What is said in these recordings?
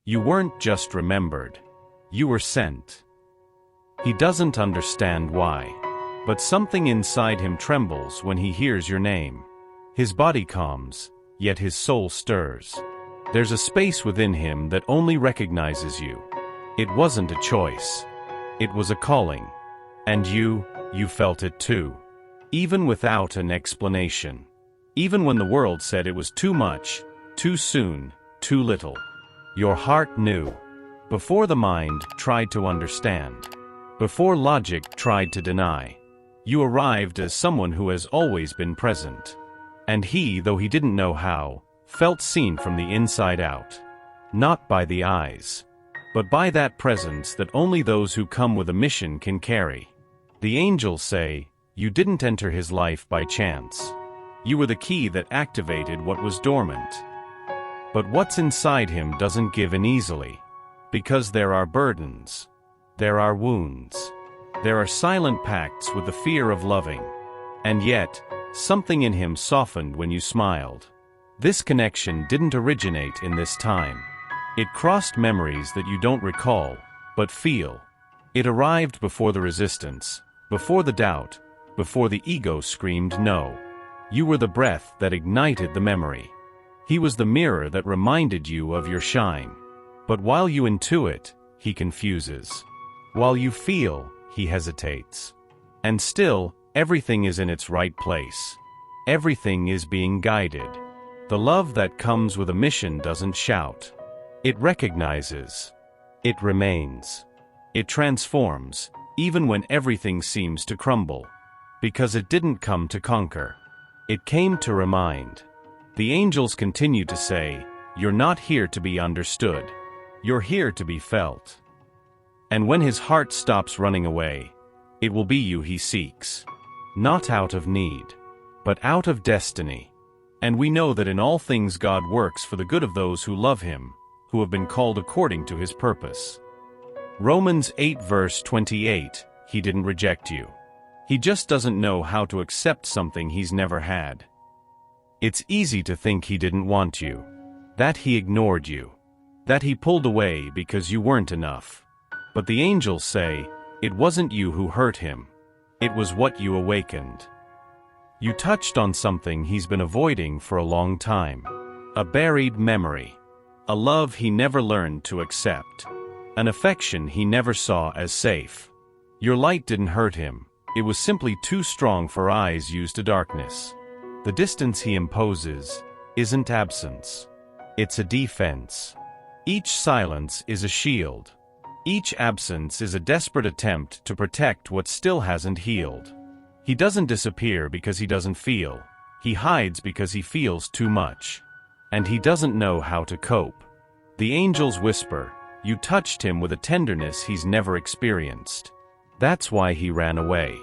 You weren't just remembered. You were sent. He doesn't understand why, but something inside him trembles when he hears your name. His body calms, yet his soul stirs. There's a space within him that only recognizes you. It wasn't a choice. It was a calling. And you felt it too. Even without an explanation. Even when the world said it was too much, too soon, too little. Your heart knew. Before the mind tried to understand. Before logic tried to deny. You arrived as someone who has always been present. And he, though he didn't know how, felt seen from the inside out. Not by the eyes, but by that presence that only those who come with a mission can carry. The angels say, you didn't enter his life by chance. You were the key that activated what was dormant. But what's inside him doesn't give in easily. Because there are burdens. There are wounds. There are silent pacts with the fear of loving. And yet, something in him softened when you smiled. This connection didn't originate in this time. It crossed memories that you don't recall, but feel. It arrived before the resistance, before the doubt, before the ego screamed no. You were the breath that ignited the memory. He was the mirror that reminded you of your shine. But while you intuit, he confuses. While you feel, he hesitates. And still, everything is in its right place. Everything is being guided. The love that comes with a mission doesn't shout. It recognizes. It remains. It transforms, even when everything seems to crumble. Because it didn't come to conquer. It came to remind. The angels continue to say, you're not here to be understood. You're here to be felt. And when his heart stops running away, it will be you he seeks. Not out of need, but out of destiny. And we know that in all things God works for the good of those who love him, who have been called according to his purpose. Romans 8 verse 28, he didn't reject you. He just doesn't know how to accept something he's never had. It's easy to think he didn't want you, that he ignored you, that he pulled away because you weren't enough. But the angels say, it wasn't you who hurt him. It was what you awakened. You touched on something he's been avoiding for a long time. A buried memory. A love he never learned to accept. An affection he never saw as safe. Your light didn't hurt him. It was simply too strong for eyes used to darkness. The distance he imposes isn't absence. It's a defense. Each silence is a shield. Each absence is a desperate attempt to protect what still hasn't healed. He doesn't disappear because he doesn't feel. He hides because he feels too much. And he doesn't know how to cope. The angels whisper, you touched him with a tenderness he's never experienced. That's why he ran away.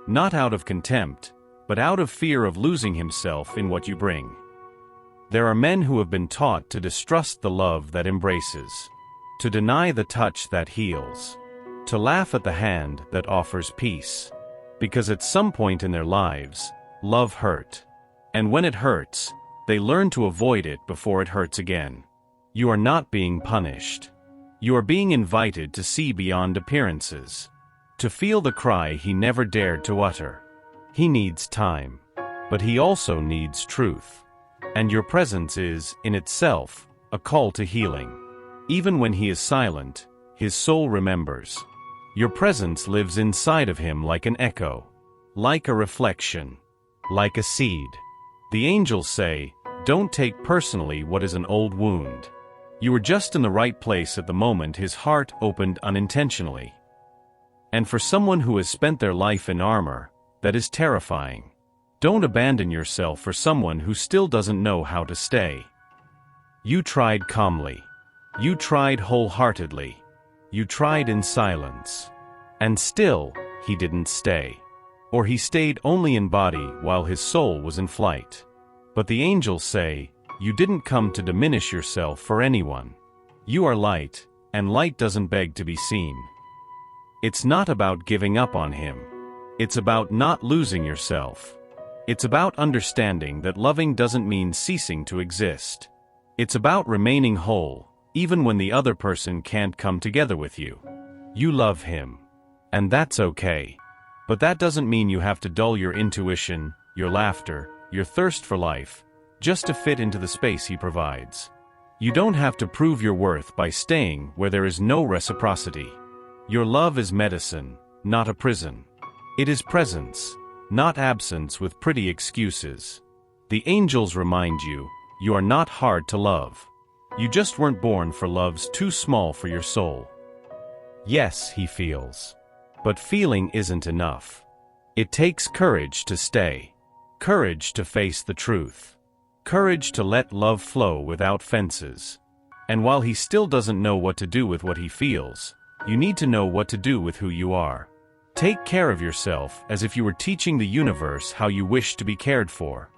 Not out of contempt, but out of fear of losing himself in what you bring. There are men who have been taught to distrust the love that embraces, to deny the touch that heals, to laugh at the hand that offers peace. Because at some point in their lives, love hurt. And when it hurts, they learn to avoid it before it hurts again. You are not being punished. You are being invited to see beyond appearances, to feel the cry he never dared to utter. He needs time, but he also needs truth. And your presence is, in itself, a call to healing. Even when he is silent, his soul remembers. Your presence lives inside of him like an echo, like a reflection, like a seed. The angels say, don't take personally what is an old wound. You were just in the right place at the moment his heart opened unintentionally. And for someone who has spent their life in armor, that is terrifying. Don't abandon yourself for someone who still doesn't know how to stay. You tried calmly. You tried wholeheartedly. You tried in silence. And still, he didn't stay. Or he stayed only in body while his soul was in flight. But the angels say, you didn't come to diminish yourself for anyone. You are light, and light doesn't beg to be seen. It's not about giving up on him. It's about not losing yourself. It's about understanding that loving doesn't mean ceasing to exist. It's about remaining whole, even when the other person can't come together with you. You love him. And that's okay. But that doesn't mean you have to dull your intuition, your laughter, your thirst for life, just to fit into the space he provides. You don't have to prove your worth by staying where there is no reciprocity. Your love is medicine, not a prison. It is presence, not absence with pretty excuses. The angels remind you, you are not hard to love. You just weren't born for loves too small for your soul. Yes, he feels. But feeling isn't enough. It takes courage to stay. Courage to face the truth. Courage to let love flow without fences. And while he still doesn't know what to do with what he feels, you need to know what to do with who you are. Take care of yourself as if you were teaching the universe how you wish to be cared for.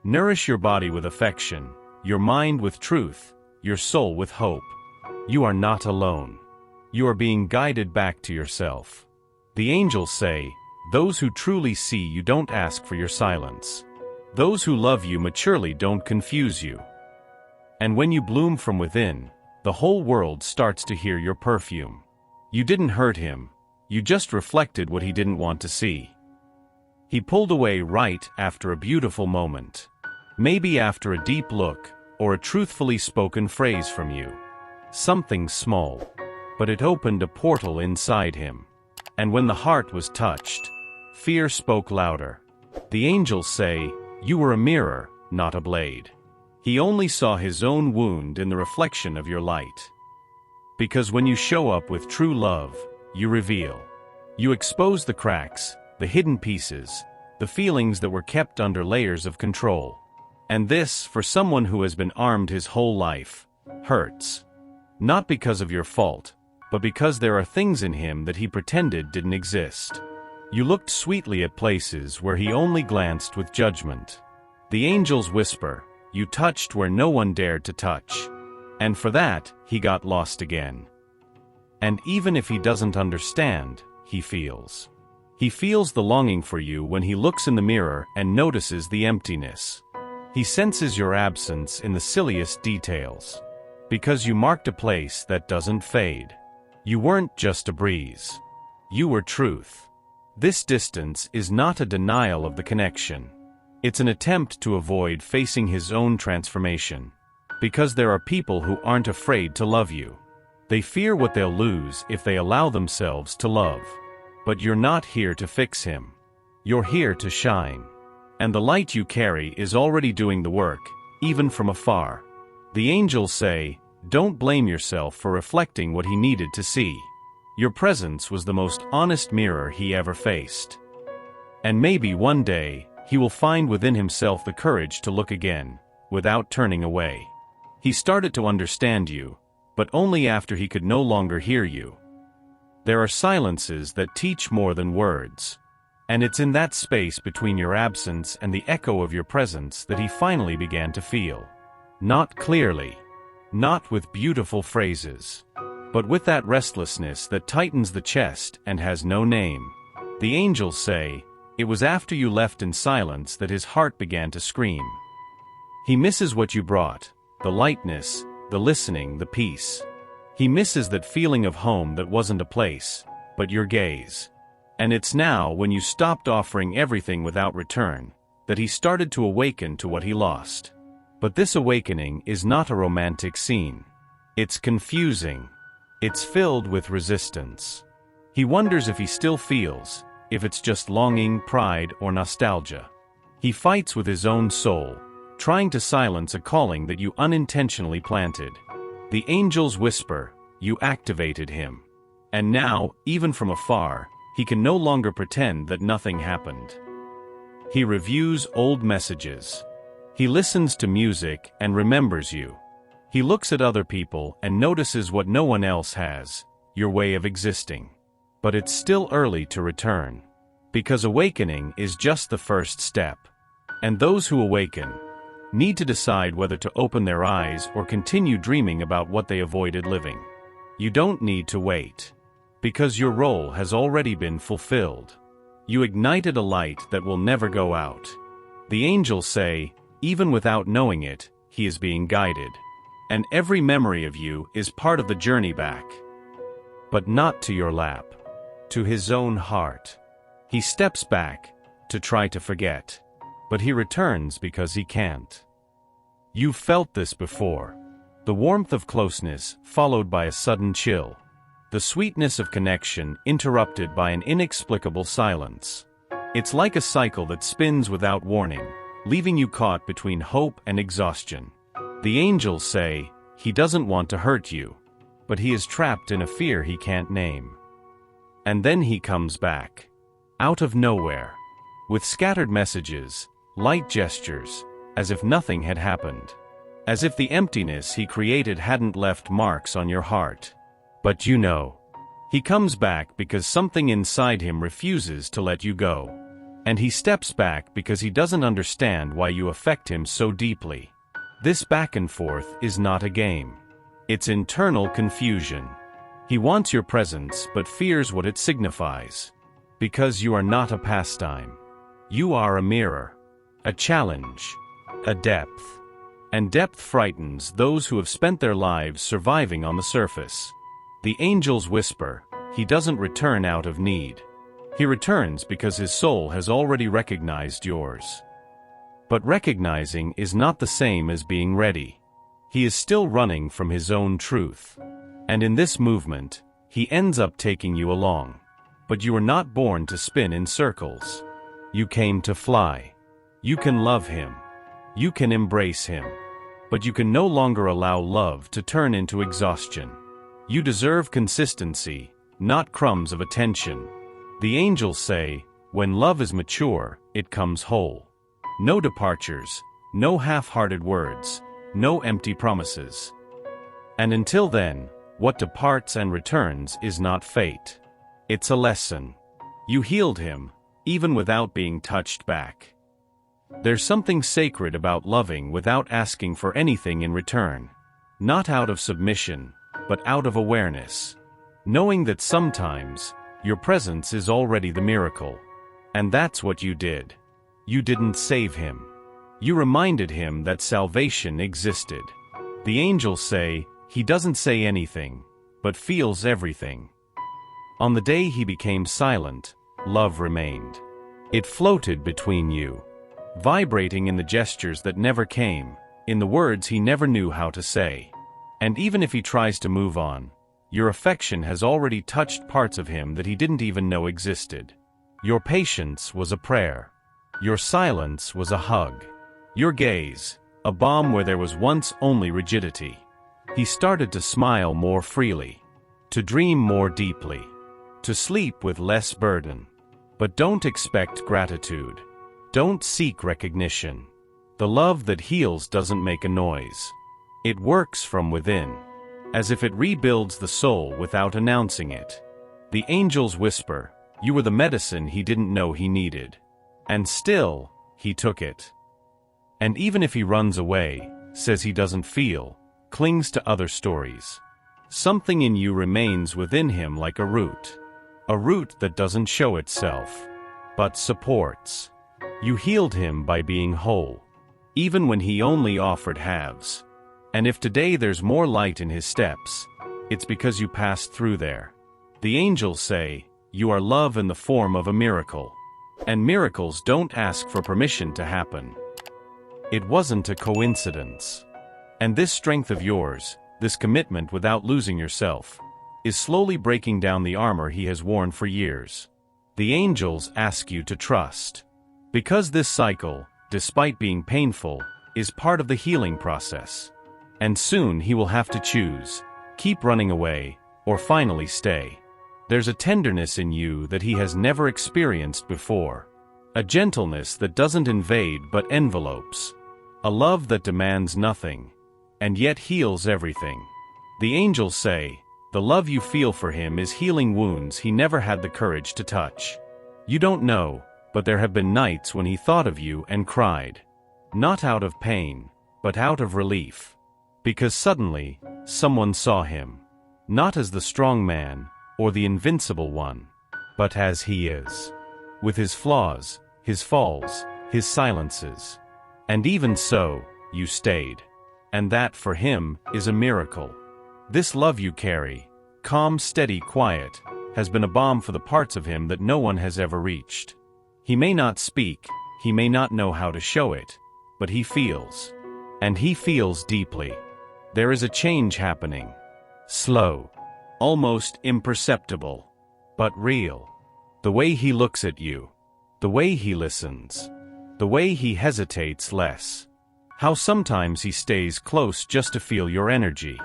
Nourish your body with affection, your mind with truth, your soul with hope. You are not alone. You are being guided back to yourself. The angels say, those who truly see you don't ask for your silence. Those who love you maturely don't confuse you. And when you bloom from within, the whole world starts to hear your perfume. You didn't hurt him, you just reflected what he didn't want to see. He pulled away right after a beautiful moment. Maybe after a deep look, or a truthfully spoken phrase from you. Something small. But it opened a portal inside him. And when the heart was touched, fear spoke louder. The angels say, you were a mirror, not a blade. He only saw his own wound in the reflection of your light. Because when you show up with true love, you reveal. You expose the cracks, the hidden pieces, the feelings that were kept under layers of control. And this, for someone who has been armed his whole life, hurts. Not because of your fault, but because there are things in him that he pretended didn't exist. You looked sweetly at places where he only glanced with judgment. The angels whisper, you touched where no one dared to touch. And for that, he got lost again. And even if he doesn't understand, he feels. He feels the longing for you when he looks in the mirror and notices the emptiness. He senses your absence in the silliest details. Because you marked a place that doesn't fade. You weren't just a breeze. You were truth. This distance is not a denial of the connection. It's an attempt to avoid facing his own transformation. Because there are people who aren't afraid to love you. They fear what they'll lose if they allow themselves to love. But you're not here to fix him. You're here to shine. And the light you carry is already doing the work, even from afar. The angels say, don't blame yourself for reflecting what he needed to see. Your presence was the most honest mirror he ever faced. And maybe one day, he will find within himself the courage to look again, without turning away. He started to understand you, but only after he could no longer hear you. There are silences that teach more than words. And it's in that space between your absence and the echo of your presence that he finally began to feel. Not clearly. Not with beautiful phrases. But with that restlessness that tightens the chest and has no name. The angels say, it was after you left in silence that his heart began to scream. He misses what you brought, the lightness, the listening, the peace. He misses that feeling of home that wasn't a place, but your gaze. And it's now, when you stopped offering everything without return, that he started to awaken to what he lost. But this awakening is not a romantic scene. It's confusing. It's filled with resistance. He wonders if he still feels, if it's just longing, pride, or nostalgia. He fights with his own soul, trying to silence a calling that you unintentionally planted. The angels whisper, you activated him. And now, even from afar, he can no longer pretend that nothing happened. He reviews old messages. He listens to music and remembers you. He looks at other people and notices what no one else has, your way of existing. But it's still early to return. Because awakening is just the first step. And those who awaken need to decide whether to open their eyes or continue dreaming about what they avoided living. You don't need to wait. Because your role has already been fulfilled. You ignited a light that will never go out. The angels say, even without knowing it, he is being guided. and every memory of you is part of the journey back. But not to your lap, to his own heart. He steps back to try to forget, but he returns because he can't. You've felt this before. The warmth of closeness followed by a sudden chill. The sweetness of connection interrupted by an inexplicable silence. It's like a cycle that spins without warning, leaving you caught between hope and exhaustion. The angels say, he doesn't want to hurt you, but he is trapped in a fear he can't name. And then he comes back, out of nowhere, with scattered messages, light gestures, as if nothing had happened. As if the emptiness he created hadn't left marks on your heart. But you know, he comes back because something inside him refuses to let you go. And he steps back because he doesn't understand why you affect him so deeply. This back and forth is not a game. It's internal confusion. He wants your presence but fears what it signifies. Because you are not a pastime. You are a mirror, a challenge, a depth. And depth frightens those who have spent their lives surviving on the surface. The angels whisper, he doesn't return out of need. He returns because his soul has already recognized yours. But recognizing is not the same as being ready. He is still running from his own truth. And in this movement, he ends up taking you along. But you were not born to spin in circles. You came to fly. You can love him. You can embrace him. But you can no longer allow love to turn into exhaustion. You deserve consistency, not crumbs of attention. The angels say, when love is mature, it comes whole. No departures, no half-hearted words, no empty promises. And until then, what departs and returns is not fate. It's a lesson. You healed him, even without being touched back. There's something sacred about loving without asking for anything in return. Not out of submission, but out of awareness. Knowing that sometimes, your presence is already the miracle. And that's what you did. You didn't save him. You reminded him that salvation existed. The angels say, he doesn't say anything, but feels everything. On the day he became silent, love remained. It floated between you, vibrating in the gestures that never came, in the words he never knew how to say. And even if he tries to move on, your affection has already touched parts of him that he didn't even know existed. Your patience was a prayer. Your silence was a hug. Your gaze, a balm where there was once only rigidity. He started to smile more freely, to dream more deeply, to sleep with less burden. But don't expect gratitude. Don't seek recognition. The love that heals doesn't make a noise. It works from within, as if it rebuilds the soul without announcing it. The angels whisper, you were the medicine he didn't know he needed. And still, he took it. And even if he runs away, says he doesn't feel, clings to other stories, something in you remains within him like a root that doesn't show itself, but supports. You healed him by being whole, even when he only offered halves. And if today there's more light in his steps, it's because you passed through there. The angels say, you are love in the form of a miracle. And miracles don't ask for permission to happen. It wasn't a coincidence. And this strength of yours, this commitment without losing yourself, is slowly breaking down the armor he has worn for years. The angels ask you to trust. Because this cycle, despite being painful, is part of the healing process. And soon he will have to choose, keep running away, or finally stay. There's a tenderness in you that he has never experienced before. A gentleness that doesn't invade but envelopes. A love that demands nothing, and yet heals everything. The angels say, the love you feel for him is healing wounds he never had the courage to touch. You don't know, but there have been nights when he thought of you and cried. Not out of pain, but out of relief. Because suddenly, someone saw him. Not as the strong man, or the invincible one, but as he is. With his flaws, his falls, his silences. And even so, you stayed. And that, for him, is a miracle. This love you carry, calm, steady, quiet, has been a balm for the parts of him that no one has ever reached. He may not speak, he may not know how to show it, but he feels. And he feels deeply. There is a change happening. Slow. Almost imperceptible. But real. The way he looks at you. The way he listens. The way he hesitates less. How sometimes he stays close just to feel your energy.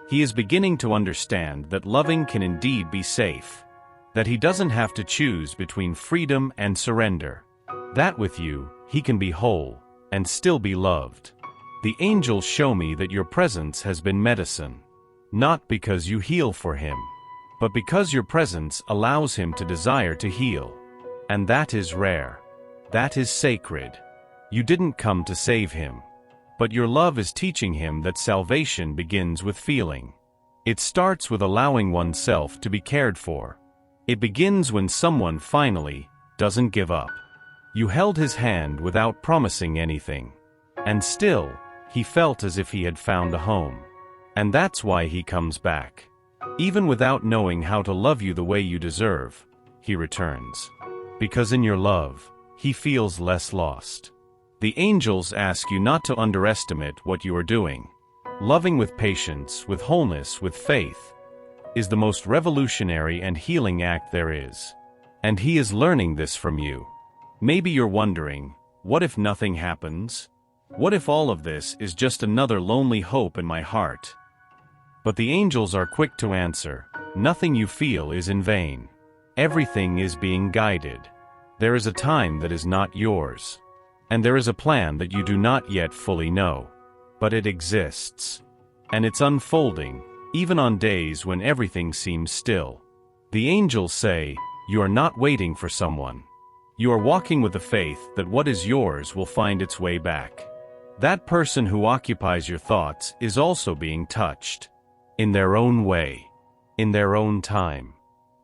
He is beginning to understand that loving can indeed be safe. That he doesn't have to choose between freedom and surrender. That with you, he can be whole, and still be loved. The angels show me that your presence has been medicine. Not because you heal for him, but because your presence allows him to desire to heal. And that is rare. That is sacred. You didn't come to save him. But your love is teaching him that salvation begins with feeling. It starts with allowing oneself to be cared for. It begins when someone finally doesn't give up. You held his hand without promising anything. And still, he felt as if he had found a home. And that's why he comes back. Even without knowing how to love you the way you deserve, he returns. Because in your love, he feels less lost. The angels ask you not to underestimate what you are doing. Loving with patience, with wholeness, with faith, is the most revolutionary and healing act there is. And he is learning this from you. Maybe you're wondering, what if nothing happens? What if all of this is just another lonely hope in my heart? But the angels are quick to answer, nothing you feel is in vain. Everything is being guided. There is a time that is not yours. And there is a plan that you do not yet fully know. But it exists. And it's unfolding, even on days when everything seems still. The angels say, you are not waiting for someone. You are walking with the faith that what is yours will find its way back. That person who occupies your thoughts is also being touched. In their own way. In their own time.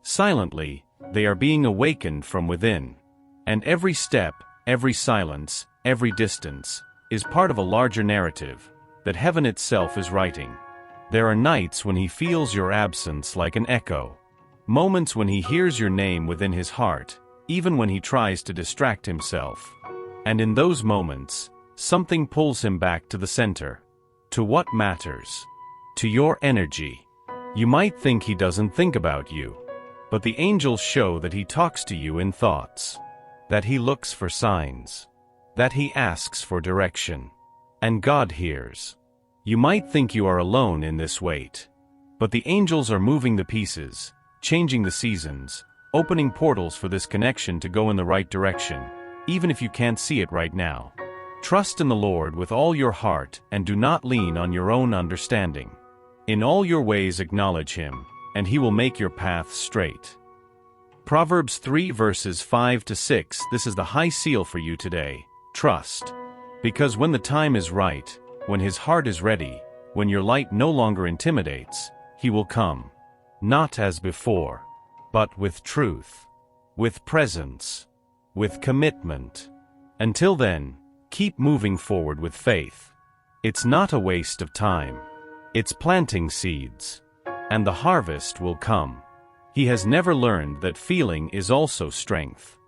Silently, they are being awakened from within. And every step, every silence, every distance, is part of a larger narrative that heaven itself is writing. There are nights when he feels your absence like an echo. Moments when he hears your name within his heart, even when he tries to distract himself. And in those moments, something pulls him back to the center. To what matters. To your energy. You might think he doesn't think about you. But the angels show that he talks to you in thoughts. That he looks for signs. That he asks for direction. And God hears. You might think you are alone in this wait. But the angels are moving the pieces, changing the seasons, opening portals for this connection to go in the right direction, even if you can't see it right now. Trust in the Lord with all your heart and do not lean on your own understanding. In all your ways acknowledge him, and he will make your path straight. Proverbs 3 verses 5 to 6. This is the high seal for you today. Trust. Because when the time is right, when his heart is ready, when your light no longer intimidates, he will come. Not as before, but with truth, with presence, with commitment. Until then, keep moving forward with faith. It's not a waste of time. It's planting seeds. And the harvest will come. He has never learned that feeling is also strength.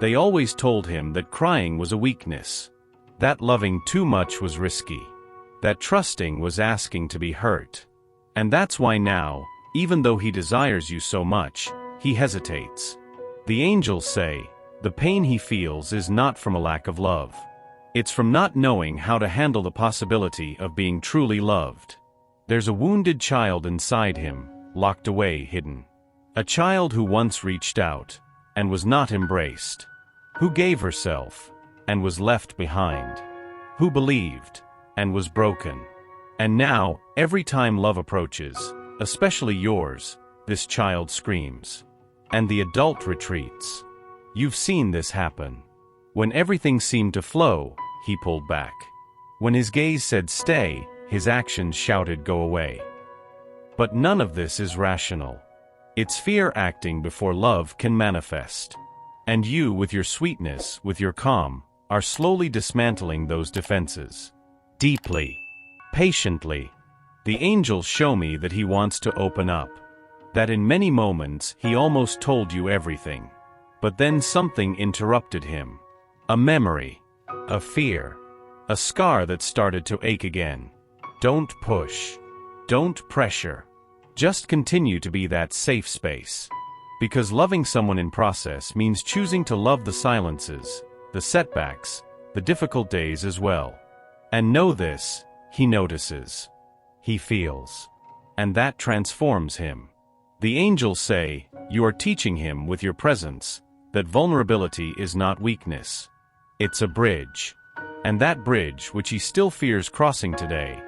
They always told him that crying was a weakness. That loving too much was risky. That trusting was asking to be hurt. And that's why now, even though he desires you so much, he hesitates. The angels say, the pain he feels is not from a lack of love. It's from not knowing how to handle the possibility of being truly loved. There's a wounded child inside him, locked away, hidden. A child who once reached out, and was not embraced. Who gave herself, and was left behind. Who believed, and was broken. And now, every time love approaches, especially yours, this child screams. And the adult retreats. You've seen this happen. When everything seemed to flow, he pulled back. When his gaze said stay, his actions shouted go away. But none of this is rational. It's fear acting before love can manifest. And you, with your sweetness, with your calm, are slowly dismantling those defenses. Deeply. Patiently, the angels show me that he wants to open up. That in many moments he almost told you everything. But then something interrupted him. A memory, a fear, a scar that started to ache again. Don't push. Don't pressure. Just continue to be that safe space. Because loving someone in process means choosing to love the silences, the setbacks, the difficult days as well. And know this, he notices. He feels. And that transforms him. The angels say, you are teaching him with your presence, that vulnerability is not weakness. It's a bridge. And that bridge, which he still fears crossing today,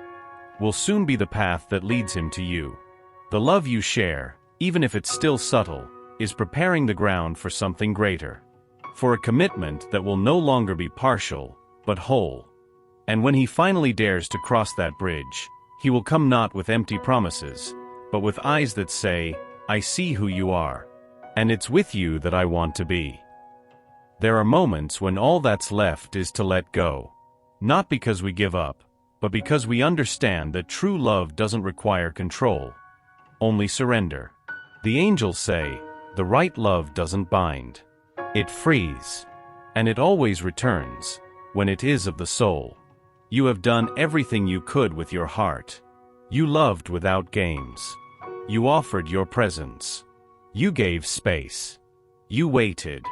will soon be the path that leads him to you. The love you share, even if it's still subtle, is preparing the ground for something greater. For a commitment that will no longer be partial, but whole. And when he finally dares to cross that bridge, he will come not with empty promises, but with eyes that say, I see who you are. And it's with you that I want to be. There are moments when all that's left is to let go. Not because we give up, but because we understand that true love doesn't require control. Only surrender. The angels say, the right love doesn't bind. It frees. And it always returns, when it is of the soul. You have done everything you could with your heart. You loved without games. You offered your presence. You gave space. You waited.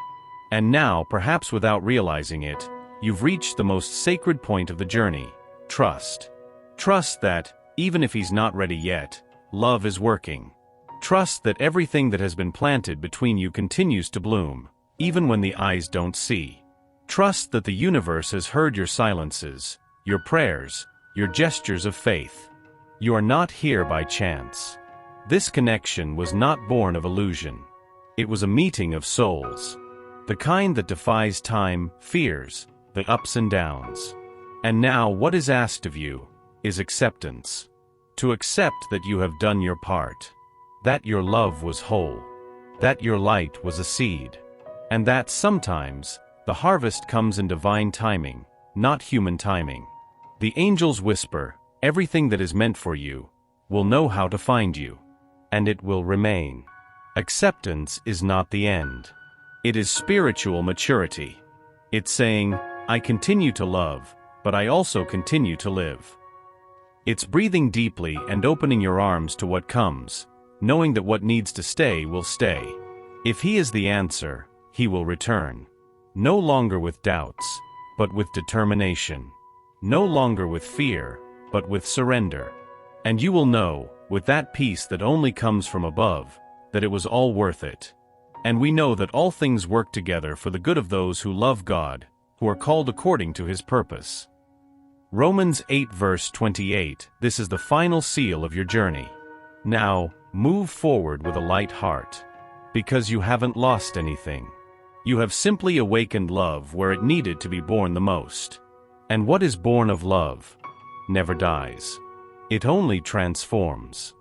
And now, perhaps without realizing it, you've reached the most sacred point of the journey. Trust. Trust that, even if he's not ready yet, love is working. Trust that everything that has been planted between you continues to bloom, even when the eyes don't see. Trust that the universe has heard your silences, your prayers, your gestures of faith. You are not here by chance. This connection was not born of illusion. It was a meeting of souls. The kind that defies time, fears, the ups and downs. And now what is asked of you is acceptance. To accept that you have done your part. That your love was whole. That your light was a seed. And that sometimes, the harvest comes in divine timing, not human timing. The angels whisper, everything that is meant for you, will know how to find you. And it will remain. Acceptance is not the end. It is spiritual maturity. It's saying, I continue to love, but I also continue to live. It's breathing deeply and opening your arms to what comes, knowing that what needs to stay will stay. If he is the answer, he will return. No longer with doubts, but with determination. No longer with fear, but with surrender. And you will know, with that peace that only comes from above, that it was all worth it. And we know that all things work together for the good of those who love God, who are called according to his purpose. Romans 8 verse 28, this is the final seal of your journey. Now, move forward with a light heart. Because you haven't lost anything. You have simply awakened love where it needed to be born the most. And what is born of love never dies. It only transforms.